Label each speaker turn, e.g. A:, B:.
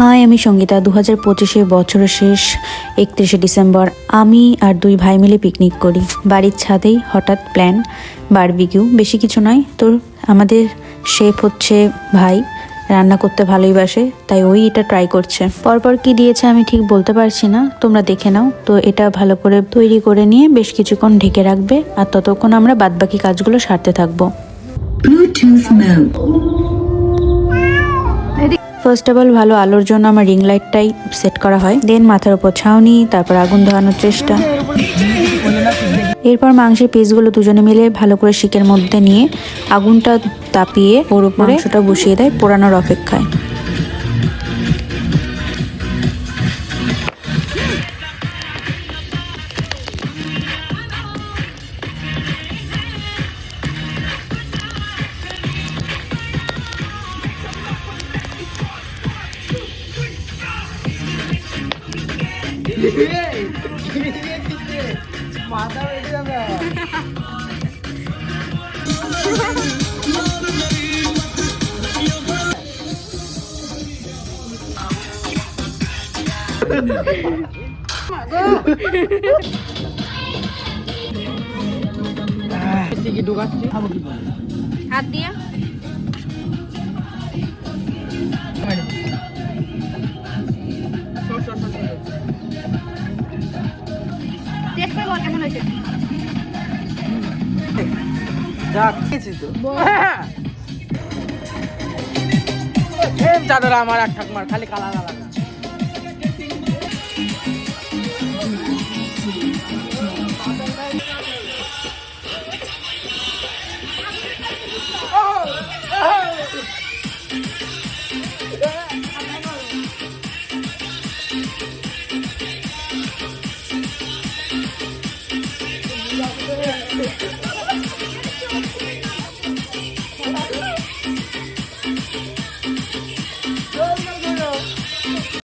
A: High, আমি সঙ্গীতা। 2025 বছরের শেষ 31শে ডিসেম্বর আমি আর দুই ভাই মিলে পিকনিক করি বাড়ির ছাদেই। হঠাৎ প্ল্যান বারবিকিউ, বেশি কিছু নয়। তো আমাদের শেফ হচ্ছে ভাই, রান্না করতে ভালোই বাসে, তাই ওই এটা ট্রাই করছে। পরপর কি দিয়েছে আমি ঠিক বলতে পারছি না, তোমরা দেখে নাও। তো এটা ভালো করে তৈরি করে নিয়ে বেশ কিছুক্ষণ ঢেকে রাখবে, আর ততক্ষণ আমরা বাদবাকি কাজগুলো সারতে থাকবো। ফার্স্ট অফ অল ভালো আলোর জন্য আমার রিং লাইটটাই সেট করা হয়। দেন মাথার উপর ছাউনি, তারপর আগুন ধরানোর চেষ্টা। এরপর মাংসের পিসগুলো দুজনে মিলে ভালো করে শিকের মধ্যে নিয়ে আগুনটা তাপিয়ে ওর উপরে মাংসটা বসিয়ে দেয় পোড়ানোর অপেক্ষায়।
B: হাত দিয়া টেস্ট করে বল কেমন হয়েছে।
C: চাদর আমার আর ঠাকুমার খালি কালা কালা।